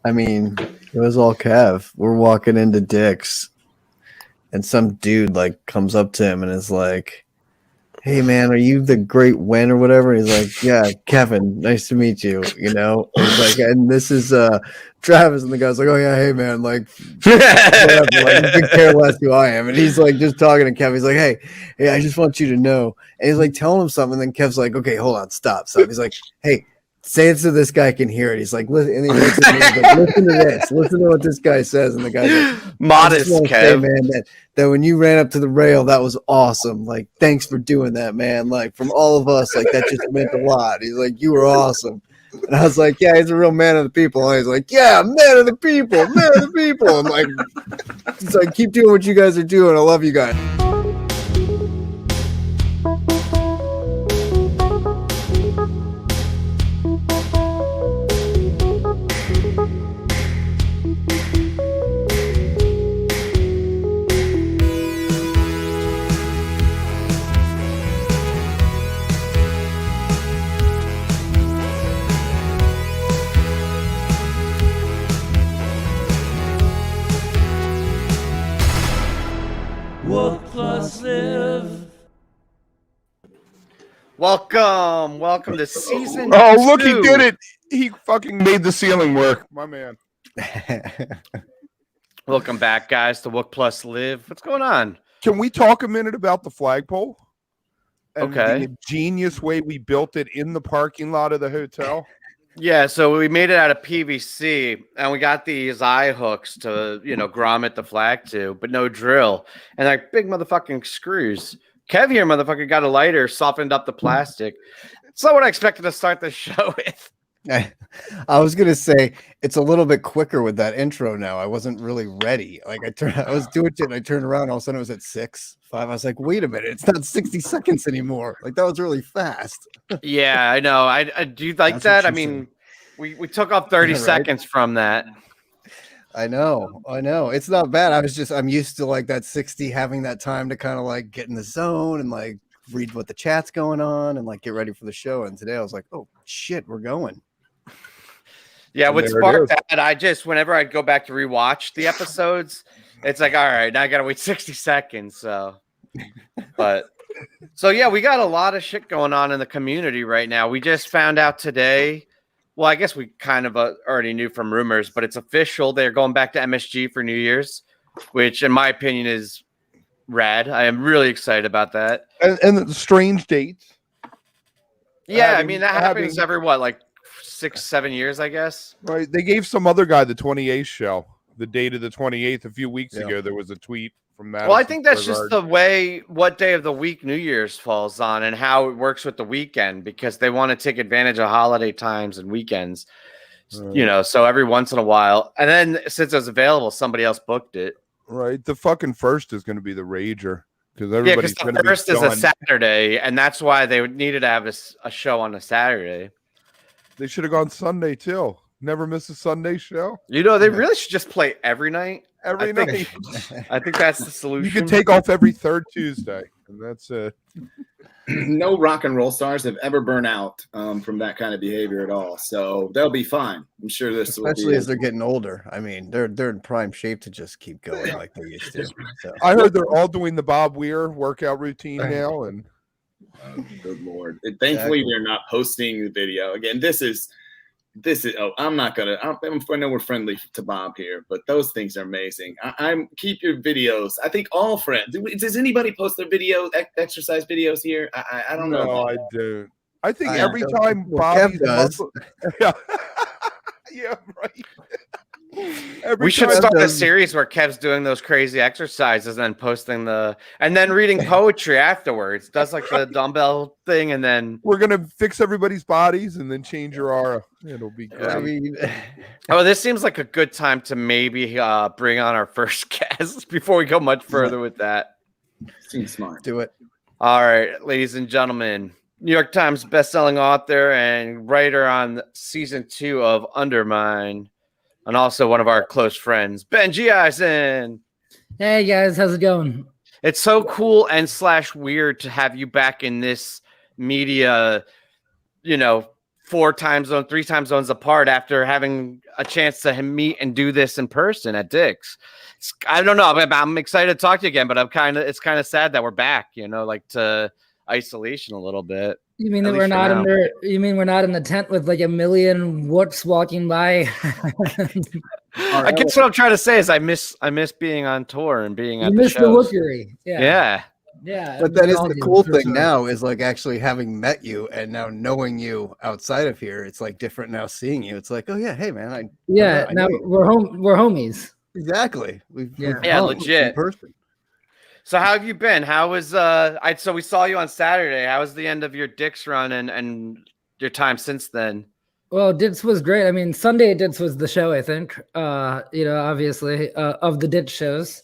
I mean, it was all Kev. We're walking into Dick's, and some dude like comes up to him and is like, "Hey man, are you the Great Wen or whatever?" And he's like, "Yeah, Kevin, nice to meet you." You know, and he's like, "And this is Travis," and the guy's like, "Oh yeah, hey man, like whatever, like you could care less who I am." And he's like just talking to Kev. He's like, "Hey, I just want you to know," and he's like telling him something. And then Kev's like, "Okay, hold on, stop." He's like, "Hey, say it so this guy can hear it." He's like, listen, and he looks at me, he's like, "Listen to this. Listen to what this guy says." And the guy's like, modest, Kev. Say, man, that when you ran up to the rail, that was awesome. Like, thanks for doing that, man. Like, from all of us, like, that just meant a lot. He's like, you were awesome. And I was like, yeah, he's a real man of the people. And he's like, yeah, man of the people, man of the people. I'm like, he's like, keep doing what you guys are doing. I love you guys. WOOK+LIVE. Welcome to season 2. Oh, look, he did it. He fucking made the ceiling work. My man. Welcome back, guys, to WOOK+LIVE. What's going on? Can we talk a minute about the flagpole? And Okay. the ingenious way we built it in the parking lot of the hotel? Yeah, so we made it out of PVC, and we got these eye hooks to, grommet the flag to, but no drill. And like big motherfucking screws. Kev here, motherfucker, got a lighter, softened up the plastic. It's not what I expected to start the show with. I was gonna say it's a little bit quicker with that intro now. I wasn't really ready. Like I was doing it and I turned around, all of a sudden it was at 6:05. I was like, wait a minute, it's not 60 seconds anymore. Like that was really fast. Yeah, I know. I do you like that? I mean, we took off 30 right? seconds from that. I know. It's not bad. I'm used to like that 60 having that time to kind of like get in the zone and like read what the chat's going on and like get ready for the show. And today I was like, oh shit, we're going. Yeah, what sparked that, whenever I go back to rewatch the episodes, it's like, all right, now I gotta wait 60 seconds. So yeah, we got a lot of shit going on in the community right now. We just found out today. Well, I guess we kind of already knew from rumors, but it's official. They're going back to MSG for New Year's, which in my opinion is rad. I am really excited about that. And the strange dates. Yeah, I mean, that happens every, like 6-7 years, I guess. Right. They gave some other guy the 28th show, the date of the 28th. A few weeks ago, there was a tweet from that. Well, I think that's just the way what day of the week New Year's falls on and how it works with the weekend, because they want to take advantage of holiday times and weekends, so every once in a while. And then since it was available, somebody else booked it. Right. The fucking first is going to be the rager. Because everybody's the first is a Saturday, and that's why they needed to have a show on a Saturday. They should have gone Sunday too. Never miss a Sunday show. They really should just play every night. Every night. I think that's the solution. You can take off every third Tuesday, and that's it. No rock and roll stars have ever burned out from that kind of behavior at all. So they'll be fine. I'm sure this will especially as they're getting older. I mean, they're in prime shape to just keep going like they used to. So. I heard they're all doing the Bob Weir workout routine now, and good Lord. Thankfully, they're not posting the video. Again, this is I'm not gonna. I know we're friendly to Bob here, but those things are amazing. I'm keep your videos. I think all friends. Does anybody post their exercise videos here? I don't know. No, I do. I think every time Bobby does. Yeah, yeah, right. We should start a series where Kev's doing those crazy exercises and then posting and then reading poetry afterwards. Does like the dumbbell thing, and then we're gonna fix everybody's bodies and then change your aura. It'll be great. I mean, this seems like a good time to maybe bring on our first guest before we go much further with that. Seems smart. Do it. All right, ladies and gentlemen. New York Times bestselling author and writer on season 2 of Undermine. And also one of our close friends, Benjy Eisen. Hey guys, how's it going? It's so cool and / weird to have you back in this media, 4 time zones, 3 time zones apart after having a chance to meet and do this in person at Dick's. I don't know. I'm excited to talk to you again, but it's kind of sad that we're back, like to isolation a little bit. You mean that we're not under? You mean we're not in the tent with like a million whoops walking by? I guess what I'm trying to say is I miss being on tour and being at the shows. The wookery. Yeah. But that is the cool thing now is like actually having met you and now knowing you outside of here. It's like different now seeing you. It's like, oh yeah, hey man, now we're homies. Exactly. We've legit. In person. So how have you been? How was so we saw you on Saturday. How was the end of your Dick's run and your time since then? Well, Dick's was great. I mean, Sunday at Dick's was the show, I think. Obviously, of the Dick's shows.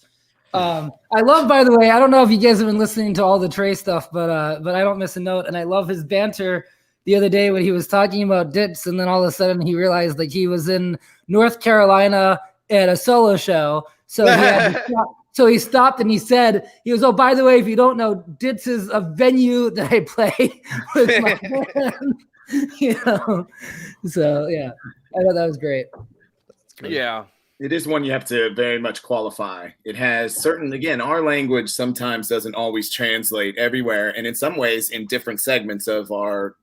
I love, by the way, I don't know if you guys have been listening to all the Trey stuff, but I don't miss a note. And I love his banter the other day when he was talking about Dick's, and then all of a sudden he realized like he was in North Carolina at a solo show. So he had to stop. So he stopped and he said, oh, by the way, if you don't know, Ditz is a venue that I play with my band. So yeah, I thought that was great. Yeah. It is one you have to very much qualify. It has again, our language sometimes doesn't always translate everywhere. And in some ways, in different segments of our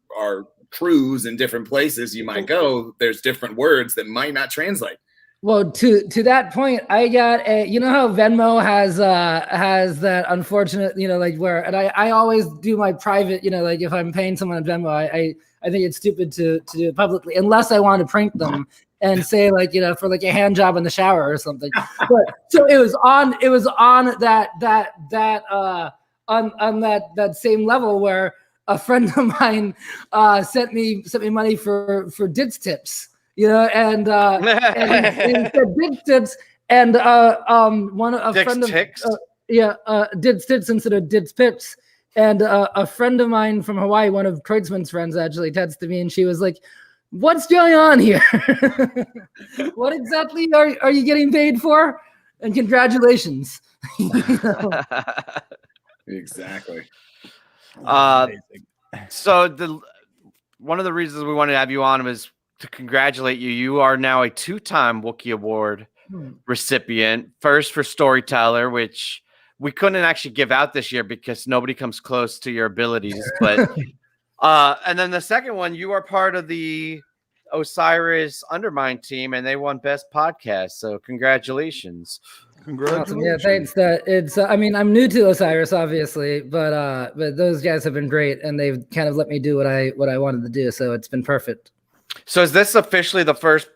crews in different places you might go, there's different words that might not translate. Well, to that point, I got how Venmo has that unfortunate, where, and I always do my private, like if I'm paying someone on Venmo, I think it's stupid to do it publicly unless I want to prank them and say like, for like a hand job in the shower or something. But so it was on that same level where a friend of mine sent me money for Ditz tips. And said Ditz tips, and friend of Ditz tips instead of Ditz pips, and a friend of mine from Hawaii, one of Kreutzmann's friends, actually texted me, and she was like, "What's going on here? What exactly are you getting paid for? And congratulations." Exactly. So one of the reasons we wanted to have you on was to congratulate you. You are now a 2-time Wookiee Award recipient. First for Storyteller, which we couldn't actually give out this year because nobody comes close to your abilities. But and then the second one, you are part of the Osiris Undermine team, and they won Best Podcast. So congratulations. Awesome. Yeah, thanks. I'm new to Osiris, obviously, but those guys have been great, and they've kind of let me do what I wanted to do. So it's been perfect. So is this officially the first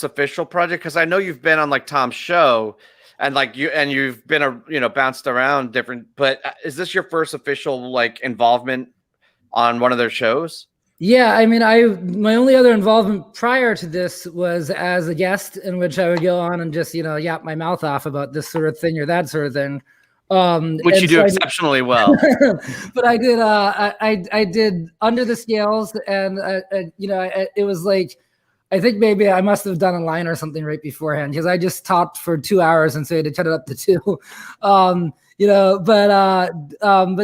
official project? Because I know you've been on like Tom's show, and you've been bounced around different. But is this your first official like involvement on one of their shows? Yeah, I mean, my only other involvement prior to this was as a guest, in which I would go on and just yap my mouth off about this sort of thing or that sort of thing. Which you do exceptionally well. But I did I did Under the Scales, and it was like, I think maybe I must have done a line or something right beforehand, because I just talked for 2 hours and so I had to cut it up to 2. But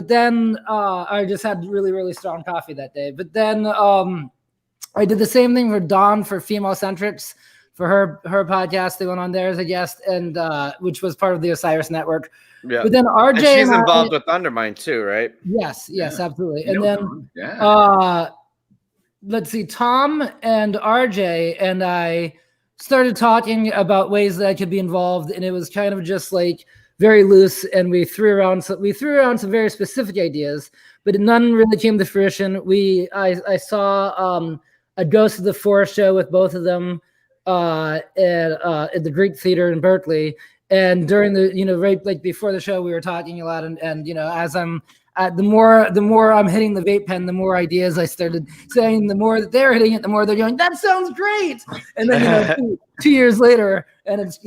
then I just had really, really strong coffee that day. But then I did the same thing for Dawn for Female Centrics, for her podcast. They went on there as a guest, and which was part of the Osiris Network. Yeah. But then RJ, and she's involved with Undermine too, right? Yes, absolutely. And then let's see, Tom and RJ and I started talking about ways that I could be involved, and it was kind of just like very loose, and we threw around some very specific ideas, but none really came to fruition. I saw a Ghost of the Forest show with both of them at the Greek Theater in Berkeley. And during the, right like before the show, we were talking a lot, and as I'm the more I'm hitting the vape pen, the more ideas I started saying. The more that they're hitting it, the more they're going, "That sounds great!" And then 2 years later, and it's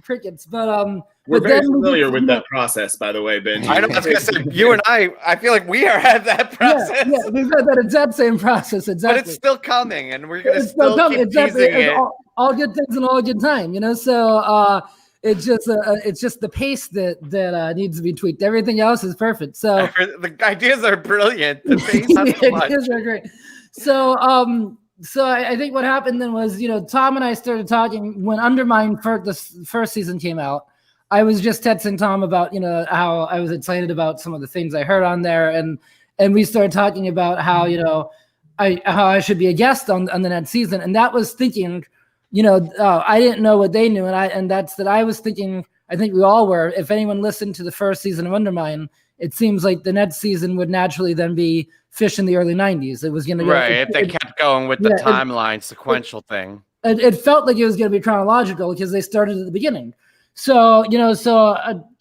crickets. But we're very familiar with that process, by the way, Benjy. I was gonna say, you and I feel like we are at that process. Yeah, we've got that exact same process, exactly. But it's still coming, and we're gonna still keep teasing it. All good things and all good time, So. It's just the pace that needs to be tweaked. Everything else is perfect. So the ideas are brilliant. The pace, not so much. Ideas are great. So I think what happened then was, Tom and I started talking when Undermine the first season came out. I was just texting Tom about, how I was excited about some of the things I heard on there. And we started talking about how, how I should be a guest on the next season. And that was thinking, I didn't know what they knew. And I was thinking, I think we all were, if anyone listened to the first season of Undermine, it seems like the next season would naturally then be Fish in the early 90s. It was going to go. Right. If they kept going with the timeline sequential thing. It felt like it was going to be chronological because they started at the beginning. So,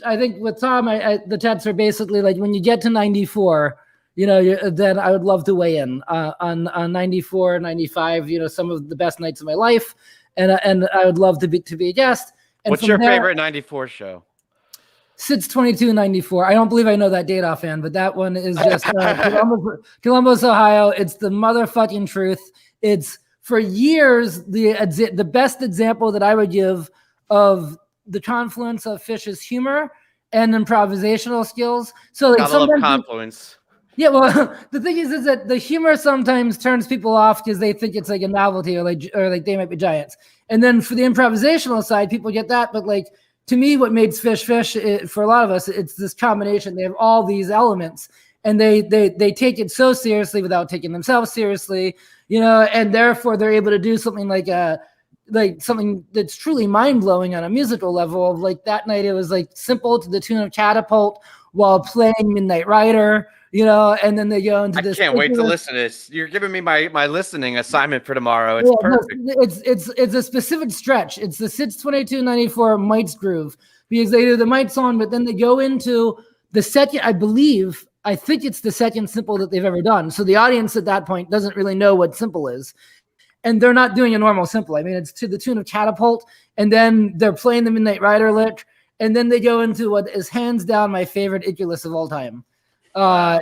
I think with Tom, the texts are basically like when you get to 94, then I would love to weigh in on 94, 95, some of the best nights of my life. And I would love to be a guest. And what's your favorite 94 show? Sits 2294. I don't believe I know that date offhand, but that one is just Columbus, Ohio. It's the motherfucking truth. It's for years the best example that I would give of the confluence of Fish's humor and improvisational skills. So like sometimes confluence. Yeah, well, the thing is that the humor sometimes turns people off because they think it's like a novelty or like They Might Be Giants. And then for the improvisational side, people get that, but like. To me, what makes Fish for a lot of us, it's this combination. They have all these elements, and they take it so seriously without taking themselves seriously, and therefore they're able to do something like something that's truly mind blowing on a musical level. Of like that night, it was like simple to the tune of Catapult while playing Midnight Rider. And then they go into this. I can't wait to listen to this. You're giving me my listening assignment for tomorrow. It's perfect. It's a specific stretch. It's the Sits 2294 Mites groove because they do the Mites on, but then they go into the second. I think it's the second simple that they've ever done. So the audience at that point doesn't really know what simple is, and they're not doing a normal simple. I mean, it's to the tune of Catapult, and then they're playing the Midnight Rider lick, and then they go into what is hands down my favorite Icarus of all time. Were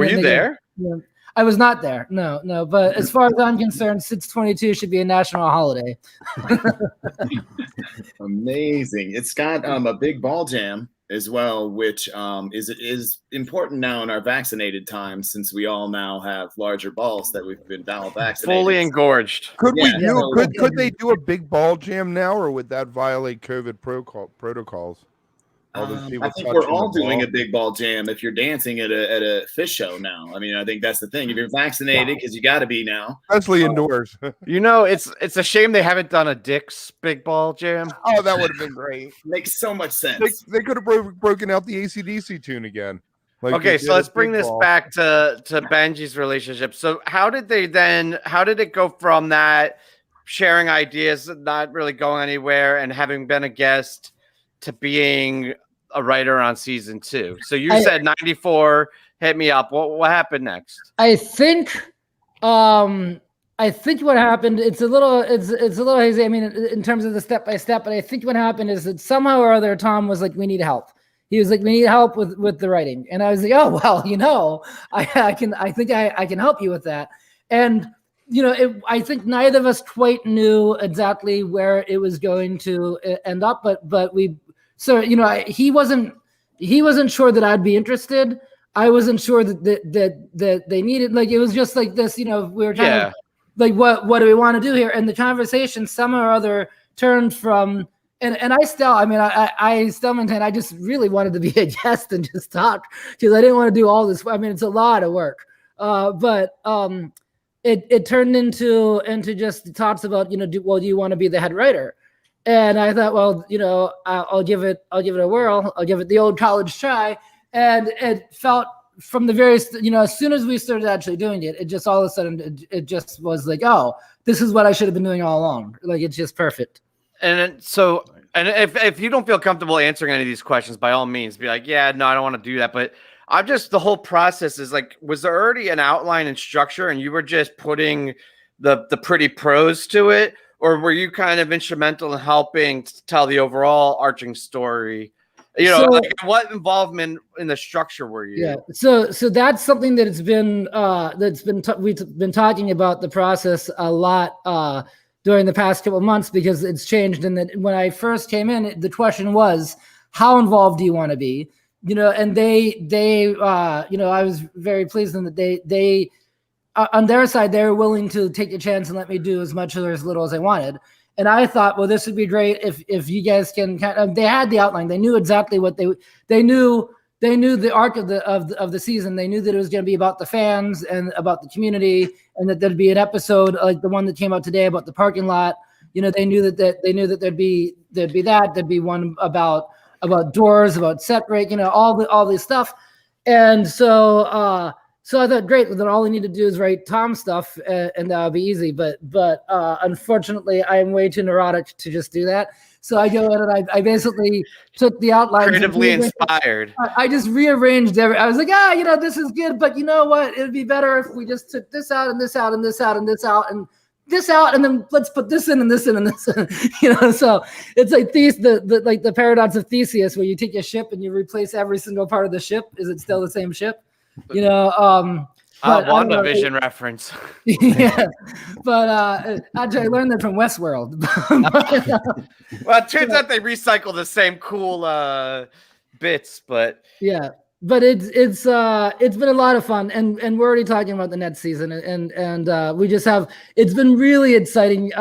you there? I was not there. No. But as far as I'm concerned, Sits 22 should be a national holiday. Amazing. It's got a big ball jam as well, which is important now in our vaccinated times since we all now have larger balls that we've been vaccinated. Fully engorged. Could they do a big ball jam now, or would that violate COVID protocols? I think we're all doing a big ball jam if you're dancing at a Fish show now. I mean, I think that's the thing. If you're vaccinated, because you got to be now. Especially indoors. It's a shame they haven't done a Dick's big ball jam. Oh, that would have been great. Makes so much sense. They could have broken out the AC/DC tune again. Okay, so let's bring this back to Benjy's relationship. So how did it go from that sharing ideas, not really going anywhere, and having been a guest to being a writer on season 2? So you said 94, hit me up. What happened next? I think what happened, it's a little hazy. I mean, in terms of the step by step, but I think what happened is that somehow or other, Tom was like, we need help. He was like, we need help with the writing. And I was like, oh, well, I think I can help you with that. And, I think neither of us quite knew exactly where it was going to end up, but he wasn't sure that I'd be interested. I wasn't sure that they needed, like, it was just like this, we were kind of like, what do we want to do here? And the conversation somehow or other turned from, and I still maintain, I just really wanted to be a guest and just talk because I didn't want to do all this. I mean, it's a lot of work, but it turned into just talks about, do you want to be the head writer? And I thought, well, I'll give it a whirl. I'll give it the old college try. And it felt from the very, as soon as we started actually doing it, it just all of a sudden, it just was like, oh, this is what I should have been doing all along. Like, it's just perfect. And so, and if you don't feel comfortable answering any of these questions, by all means, be like, yeah, no, I don't want to do that. But the whole process is like, was there already an outline and structure and you were just putting the pretty prose to it? Or were you kind of instrumental in helping tell the overall arching story? What involvement in the structure were you? Yeah, so that's something that we've been talking about the process a lot during the past couple of months because it's changed. And that when I first came in, the question was, how involved do you want to be? And they I was very pleased in that they on their side, they were willing to take a chance and let me do as much or as little as I wanted. And I thought, well, this would be great if you guys can kind of, they had the outline. They knew exactly what they knew the arc of the season. They knew that it was going to be about the fans and about the community, and that there'd be an episode like the one that came out today about the parking lot. You know, they knew that there'd be one about doors, about set break, you know, all this stuff. And so so I thought, great, then all I need to do is write Tom stuff, and that'll be easy. But unfortunately, I am way too neurotic to just do that. So I go in and I basically took the outlines. Creatively inspired. I just rearranged I was like, you know, this is good, but you know what? It'd be better if we just took this out and this out and this out and this out and this out, and then let's put this in and this in and this in. You know, so it's like the paradox of Theseus, where you take a ship and you replace every single part of the ship. Is it still the same ship? You know, WandaVision reference. Yeah, but actually, I learned that from Westworld. Well, it turns out they recycle the same cool bits, but yeah, but it's been a lot of fun, and we're already talking about the next season, and we just have, it's been really exciting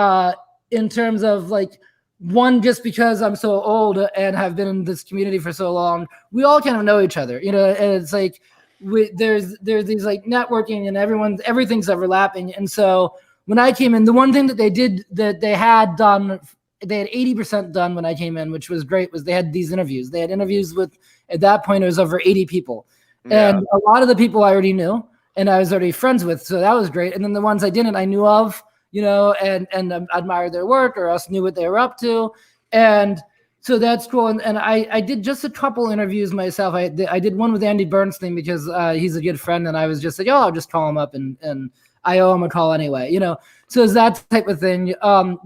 in terms of like, one, just because I'm so old and have been in this community for so long, we all kind of know each other, you know, and it's like, there's these like networking and everything's overlapping. And so when I came in, the one thing that they had 80% done when I came in, which was great, was they had these interviews. They had interviews with, at that point, it was over 80 people. Yeah. And a lot of the people I already knew and I was already friends with. So that was great. And then the ones I didn't, I knew of, you know, and admired their work, or else knew what they were up to. And so that's cool. And I did just a couple interviews myself. I did one with Andy Bernstein because he's a good friend. And I was just like, I'll just call him up and I owe him a call anyway, you know? So it's that type of thing.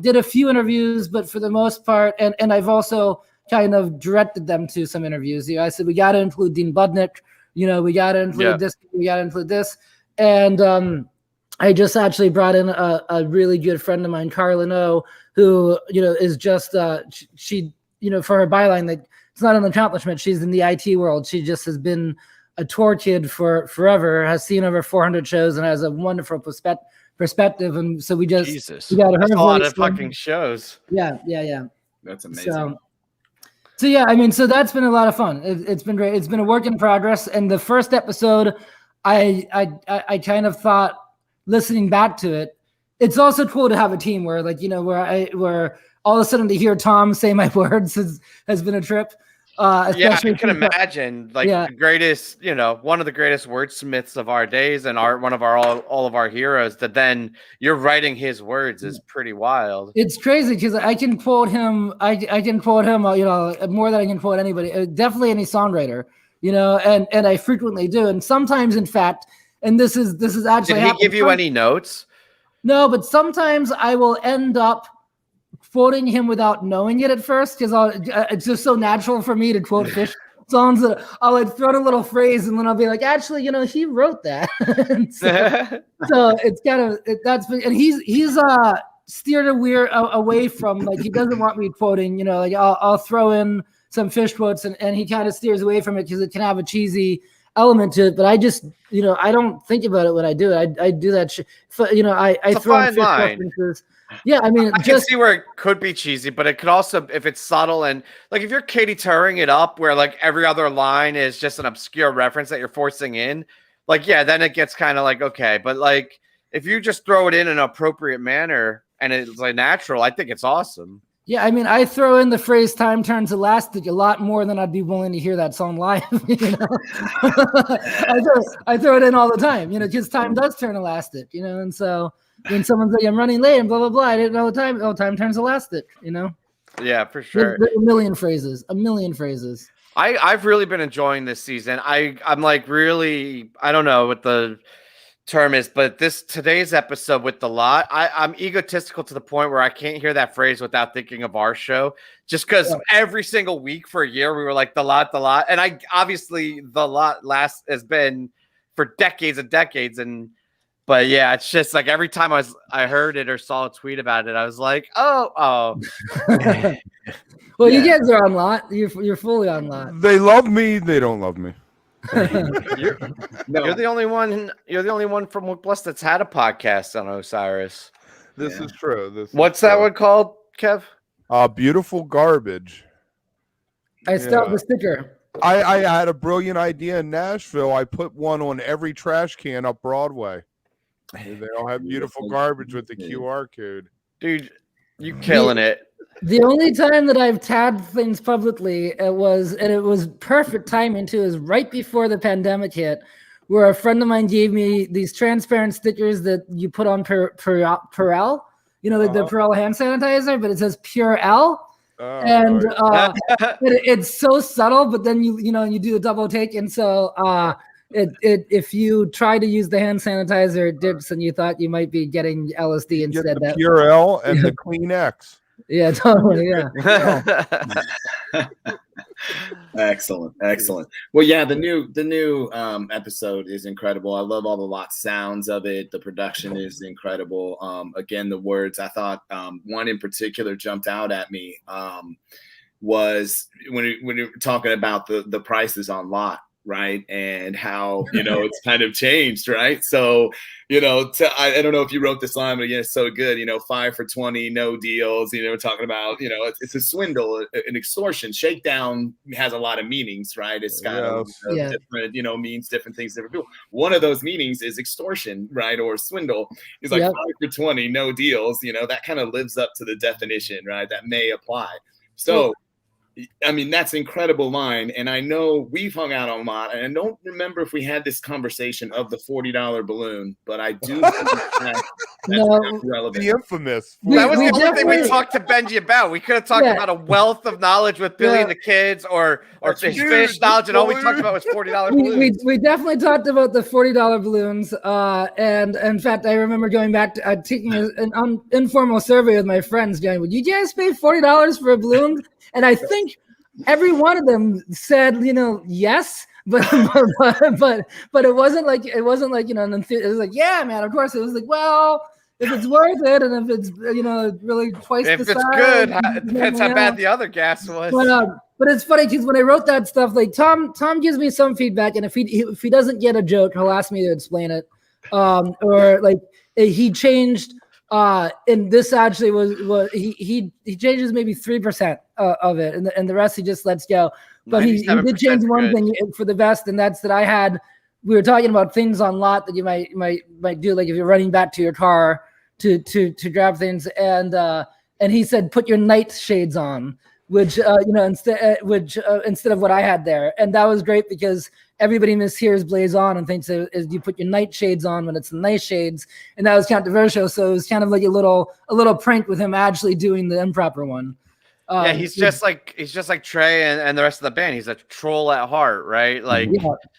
Did a few interviews, but for the most part, and I've also kind of directed them to some interviews. You know, I said, we got to include Dean Budnick, you know, we got to include this, we got to include this. And I just actually brought in a really good friend of mine, Carlin O, who, you know, is just, she, you know, for her byline, like, it's not an accomplishment. She's in the IT world. She just has been a tour kid for forever, has seen over 400 shows, and has a wonderful perspective. And so we got her. That's a lot of fucking shows. Yeah. That's amazing. So yeah, I mean, so that's been a lot of fun. It's been great. It's been a work in progress. And the first episode, I kind of thought, listening back to it, it's also cool to have a team where, like, you know, where all of a sudden to hear Tom say my words has been a trip. Yeah, I can imagine, like, the greatest, you know, one of the greatest wordsmiths of our days, and one of all of our heroes, that then you're writing his words is pretty wild. It's crazy because I can quote him. I can quote him, you know, more than I can quote anybody. Definitely any songwriter, you know, and I frequently do. And sometimes, in fact, and this is actually. Did he give you any notes? No, but sometimes I will end up quoting him without knowing it at first, because it's just so natural for me to quote Fish songs that I'll like throw in a little phrase and then I'll be like, actually, you know, he wrote that. so it's kind of and he's steered away from, like, he doesn't want me quoting, you know, like I'll throw in some Fish quotes and he kind of steers away from it because it can have a cheesy element to it. But I just, you know, I don't think about it when I do it. I do that shit. You know, I throw in Fish references. Yeah, I mean, I can see where it could be cheesy, but it could also, if it's subtle, and like if you're Katie Turing it up where like every other line is just an obscure reference that you're forcing in, like, yeah, then it gets kind of like, okay. But like if you just throw it in an appropriate manner and it's like natural, I think it's awesome. Yeah, I mean, I throw in the phrase "time turns elastic" a lot more than I'd be willing to hear that song live. You know, I throw it in all the time, you know, because time does turn elastic, you know. And so when someone's like, "I'm running late," and blah blah blah, I didn't know the time. Oh, time turns elastic, you know. Yeah, for sure. There's a million phrases. I've really been enjoying this season. I'm like really, I don't know what the term is, but today's episode with the lot, I'm egotistical to the point where I can't hear that phrase without thinking of our show, just because every single week for a year we were like the lot, and I obviously the lot has been for decades and decades, but yeah, it's just like every time I heard it or saw a tweet about it, I was like, oh. Well, you guys are on lot. You're fully on lot. They love me. They don't love me. You're the only one. You're the only one from WOOK+ that's had a podcast on Osiris. This is true. What's that one called, Kev? Beautiful Garbage. I still have the sticker. I had a brilliant idea in Nashville. I put one on every trash can up Broadway. They all have beautiful garbage with the QR code. Dude, you killing it. The only time that I've tagged things publicly, it was perfect timing too, is right before the pandemic hit, where a friend of mine gave me these transparent stickers that you put on Purell, you know, the Purell hand sanitizer, but it says Pure L. And it's so subtle, but then you do the double take, and so if you try to use the hand sanitizer, it dips, and you thought you might be getting LSD instead. The Pure L and the Clean X. Yeah, totally. Yeah. Excellent. Well, yeah, the new episode is incredible. I love all the lot sounds of it. The production is incredible. Again, the words, I thought one in particular jumped out at me was when you were talking about the prices on lot, right? And how, it's kind of changed, right? So, I don't know if you wrote this line, but again, it's so good, 5 for $20, no deals, we're talking about, it's a swindle, an extortion. Shakedown has a lot of meanings, right? It's got different, means different things to different people. One of those meanings is extortion, right? Or swindle. It's like 5 for 20, no deals, that kind of lives up to the definition, right? That may apply. So, I mean, that's an incredible line. And I know we've hung out on a lot. And I don't remember if we had this conversation of the $40 balloon, but I do think that's relevant. The infamous. That was the only thing we talked to Benjy about. We could have talked about a wealth of knowledge with Billy and the kids or fish knowledge, and all we talked about was $40 balloons. We definitely talked about the $40 balloons. And in fact, I remember going back to taking an informal survey with my friends, going, would you guys pay $40 for a balloon? And I think every one of them said, yes, but it wasn't like it was like, yeah, man, of course. It was like, well, if it's worth it, and if it's really twice the size. If it's good, it depends how bad the other gas was. But it's funny because when I wrote that stuff, like Tom gives me some feedback, and if he doesn't get a joke, he'll ask me to explain it, or like he changed. And this actually was he changes maybe 3% of it, and the rest he just lets go. But he did change one thing for the best, and that's that we were talking about things on lot that you might do, like if you're running back to your car to grab things, and he said put your night shades on, which instead of what I had there, and that was great because everybody mishears blaze on and thinks is you put your night shades on when it's the night shades, and that was controversial. So it was kind of like a little prank with him actually doing the improper one. He's just like Trey and the rest of the band. He's a troll at heart, right? Like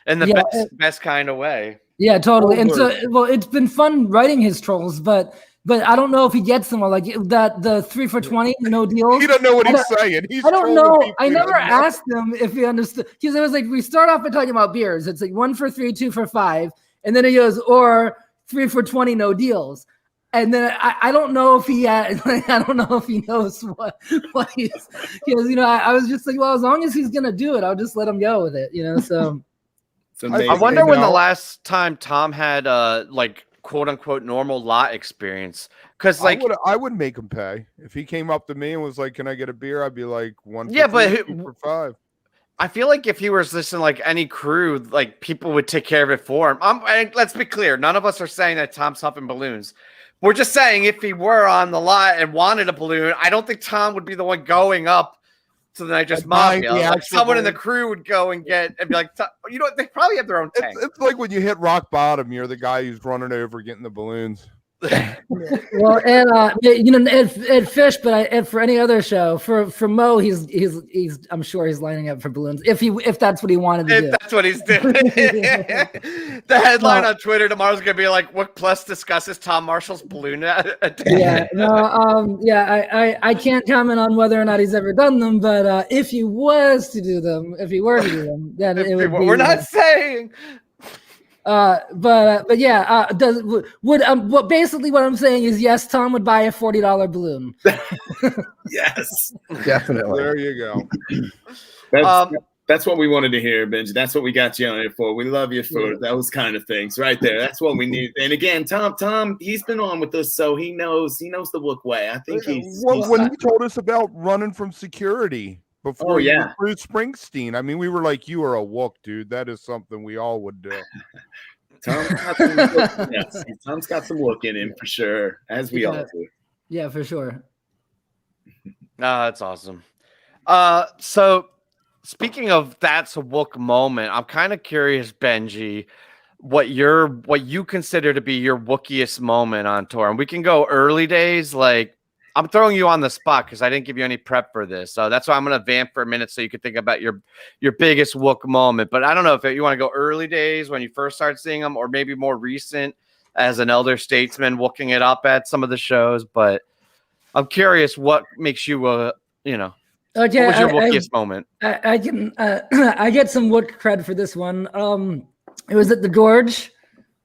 in the best kind of way. Yeah, totally. And so, well, it's been fun writing his trolls, but I don't know if he gets them all. Like that, the 3 for 20, no deals. He don't know what he's saying. I don't know. I never asked him if he understood, because it was like we start off by talking about beers. It's like 1 for 3, 2 for 5, and then he goes or 3 for 20, no deals. And then I don't know if he I don't know if he knows what he's, because I was just like, well, as long as he's gonna do it, I'll just let him go with it, So I wonder when the last time Tom had like quote unquote normal lot experience, because like I would make him pay if he came up to me and was like, "Can I get a beer?" I'd be like, "1 for 5." I feel like if he was listening like any crew, like people would take care of it for him. And let's be clear, none of us are saying that Tom's huffing balloons. We're just saying if he were on the lot and wanted a balloon, I don't think Tom would be the one going up to the Night Just Mafia. Like someone in the crew would go and get and be like, they probably have their own tank. It's like when you hit rock bottom, you're the guy who's running over getting the balloons. Well, and at Fish, but for any other show, for Mo, he's I'm sure he's lining up for balloons if that's what he wanted to do. That's what he's doing. The headline on Twitter tomorrow's gonna be like, WOOK+ discusses Tom Marshall's balloon attack. I can't comment on whether or not he's ever done them, but if he were to do them, then it would be. We're not saying. But yeah, basically what I'm saying is yes, Tom would buy a $40 balloon. Yes, definitely. There you go. That's what we wanted to hear, Benji. That's what we got you on here for. We love you for those kind of things right there. That's what we need. And again, Tom, he's been on with us, so he knows the WOOK way. I think when he told us about running from security before he recruited Springsteen. I mean, we were like, you are a WOOK, dude. That is something we all would do. Tom's got some WOOK in him for sure, as we all do. Yeah, for sure. That's awesome. So speaking of that's a WOOK moment, I'm kind of curious, Benji, what you consider to be your Wookiest moment on tour. And we can go early days. Like, I'm throwing you on the spot because I didn't give you any prep for this. So that's why I'm going to vamp for a minute so you can think about your biggest WOOK moment. But I don't know if you want to go early days when you first started seeing them, or maybe more recent as an elder statesman WOOKing it up at some of the shows. But I'm curious what makes you, okay, what was your Wookiest moment? I can I get some WOOK cred for this one. It was at the Gorge.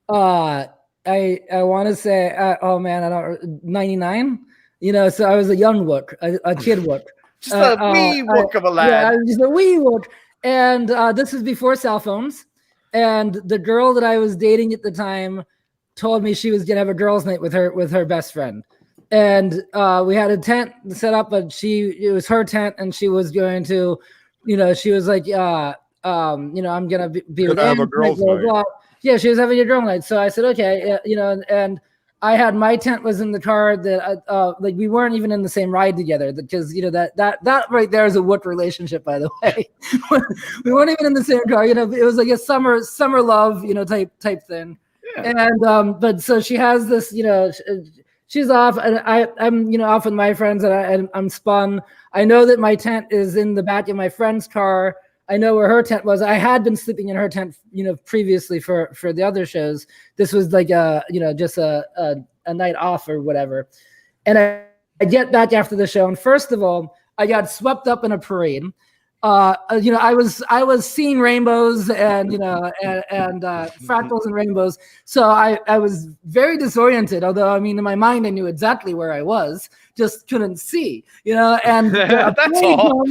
I want to say, oh man, I don't 99. So I was a young WOOK, a kid WOOK. Just a wee WOOK of a lad. Yeah, I was just a wee WOOK. And this was before cell phones. And the girl that I was dating at the time told me she was gonna have a girls' night with her best friend. And we had a tent set up, but it was her tent, and she was going to, she was like, I'm gonna be with have a girls' night. Yeah, she was having a girl night. So I said, okay, and I had my tent was in the car that like we weren't even in the same ride together because that right there is a WOOK relationship, by the way. We weren't even in the same car. It was like a summer love, type thing. Yeah. And but so she has this, she's off, and I'm off with my friends, and I'm spun. I know that my tent is in the back of my friend's car. I know where her tent was. I had been sleeping in her tent, previously for the other shows. This was like just a night off or whatever. And I get back after the show, and first of all, I got swept up in a parade. I was seeing rainbows and fractals and rainbows. So I was very disoriented. Although in my mind I knew exactly where I was, just couldn't see. And that's all.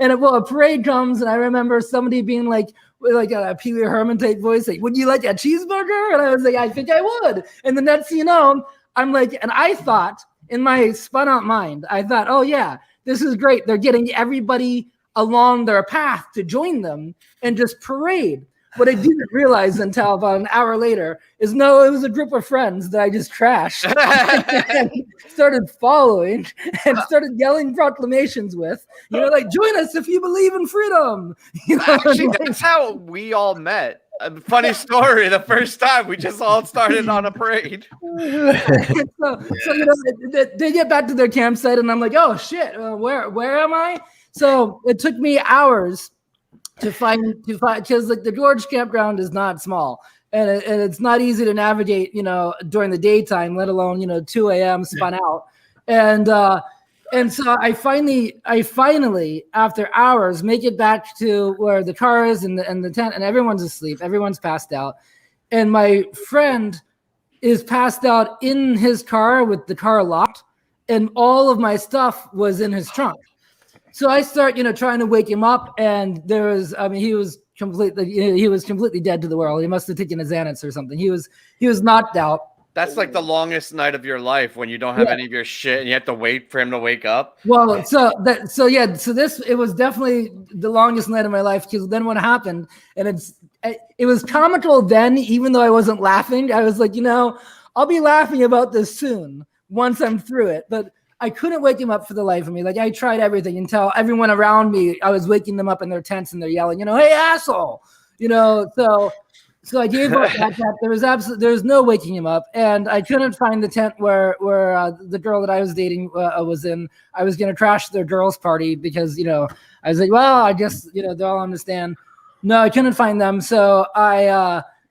And a parade comes, and I remember somebody being like, with like a Pee Wee Herman type voice, like, "Would you like a cheeseburger?" And I was like, "I think I would." And the next thing you know, I'm like, and I thought in my spun out mind, I thought, "Oh yeah, this is great. They're getting everybody along their path to join them and just parade." What I didn't realize until about an hour later is no, it was a group of friends that I just trashed and started following and started yelling proclamations with, like, "Join us if you believe in freedom." Actually, that's how we all met. A funny story. The first time we just all started on a parade. so they get back to their campsite, and I'm like, "Oh shit, where am I?" So it took me hours to find because like the Gorge campground is not small, and it's not easy to navigate during the daytime, let alone 2 a.m. spun out. And so I finally after hours make it back to where the car is and the tent, and everyone's asleep, everyone's passed out, and my friend is passed out in his car with the car locked, and all of my stuff was in his trunk. So I start, trying to wake him up, and there was, he was completely dead to the world. He must have taken a Xanax or something. He was knocked out. That's like the longest night of your life when you don't have any of your shit and you have to wait for him to wake up. Well, it was definitely the longest night of my life, because then what happened, and it was comical then, even though I wasn't laughing. I was like, I'll be laughing about this soon once I'm through it, but I couldn't wake him up for the life of me. Like, I tried everything until everyone around me, I was waking them up in their tents and they're yelling, "Hey, asshole!" So I gave up that. There was no waking him up, and I couldn't find the tent where the girl that I was dating was in. I was gonna crash their girls' party because I was like, well, I guess they'll understand. No, I couldn't find them, so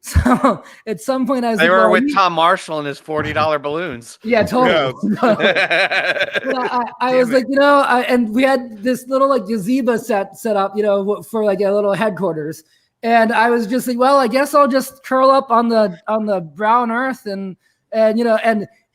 so at some point I was they were with Tom Marshall and his $40 balloons. Yeah, totally. Yeah. I was like, and we had this little like gazebo set up, for like a little headquarters. And I was just like, well, I guess I'll just curl up on the brown earth and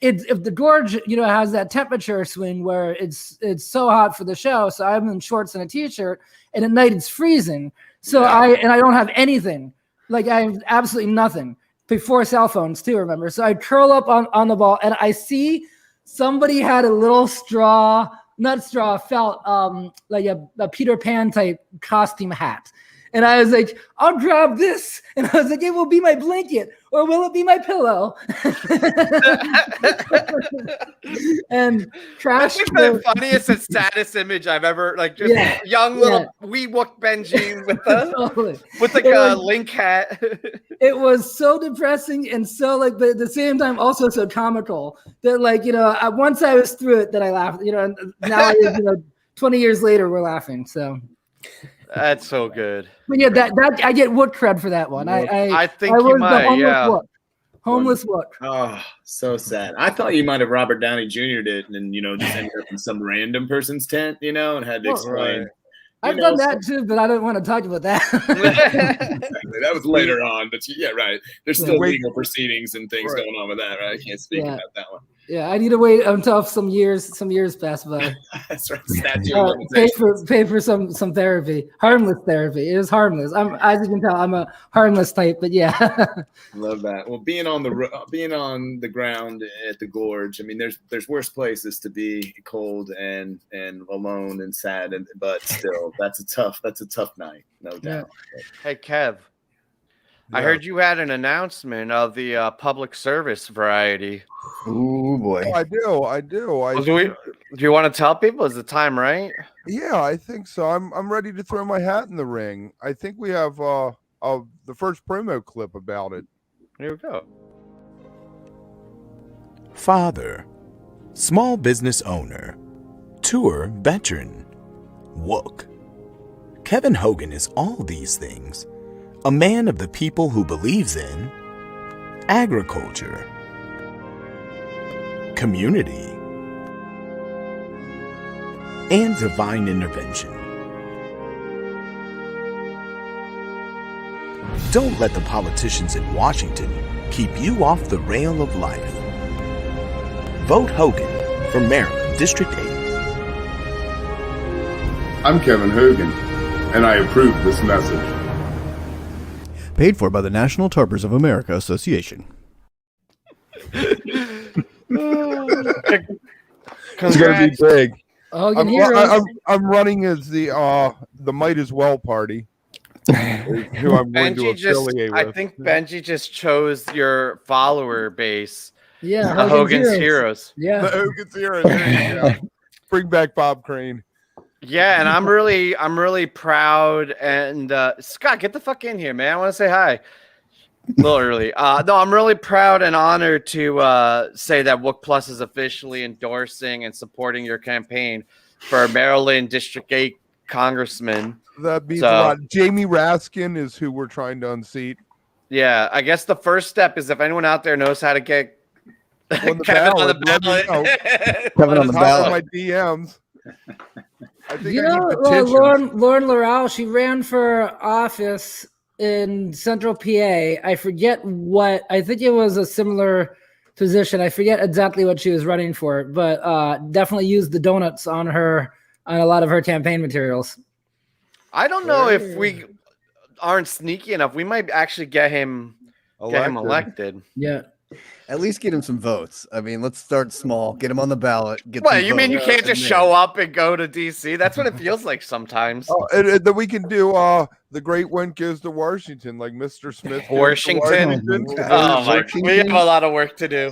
if the gorge, has that temperature swing where it's so hot for the show, so I'm in shorts and a t-shirt, and at night it's freezing. So I don't have anything. Like I have absolutely nothing. Before cell phones too, remember? So I curl up on the ball, and I see somebody had a little felt like a Peter Pan type costume hat. And I was like, I'll grab this. And I was like, it will be my blanket, or will it be my pillow? And trash. That's the funniest and saddest image I've ever, like, just young little wee wook Benjy with a link hat. It was so depressing and so but at the same time also so comical that once I was through it, that I laughed. And now 20 years later we're laughing. So. That's so good. But yeah, that I get wook cred for that one. I think you might, homeless wook. Oh, so sad. I thought you might have Robert Downey Jr. did, and just ended up in some random person's tent, and had to explain. Right. I've done that too, but I don't want to talk about that. Exactly. That was later on, but right. There's still legal proceedings and things going on with that, right? I can't speak about that one. Yeah, I need to wait until some years pass by. That's right. Pay for some therapy, harmless therapy. It is harmless. As you can tell, I'm a harmless type, but yeah. Love that. Well, being on the ground at the gorge, I mean, there's worse places to be, cold and alone and sad, but still, that's a tough night, no doubt. Hey, Kev. I heard you had an announcement of the public service variety. Ooh, boy. Oh, I do. Do you want to tell people? Is the time right? Yeah, I think so. I'm ready to throw my hat in the ring. I think we have the first promo clip about it. Here we go. Father, small business owner, tour veteran, wook. Kevin Hogan is all these things. A man of the people who believes in agriculture, community, and divine intervention. Don't let the politicians in Washington keep you off the rail of life. Vote Hogan for Maryland District 8. I'm Kevin Hogan, and I approve this message. Paid for by the National Tarpers of America Association. It's gonna be big. I'm running as the Might As Well party. Who I'm going to affiliate with. I think Benjy just chose your follower base. Yeah, the Hogan's Heroes. Yeah, the Hogan's Heroes. There you go. Bring back Bob Crane. Yeah, and I'm really proud. And Scott, get the fuck in here, man. I want to say hi. A little early. No, I'm really proud and honored to say that WOOK+ is officially endorsing and supporting your campaign for Maryland District 8 Congressman. That means a lot. Jamie Raskin is who we're trying to unseat. Yeah, I guess the first step is if anyone out there knows how to get Kevin on the ballot. Kevin on the ballot. My DMs. I think Lauren Laurel, she ran for office in Central PA. I forget what. I think it was a similar position. I forget exactly what she was running for, but definitely used the donuts on a lot of her campaign materials. I don't know if we aren't sneaky enough. We might actually get him elected. Yeah. At least get him some votes. I mean, let's start small. Get him on the ballot. What, you mean you can't just show up and go to DC? That's what it feels like sometimes. And then we can do the great one goes to Washington, like Mr. Smith. Washington. Oh my! We have a lot of work to do.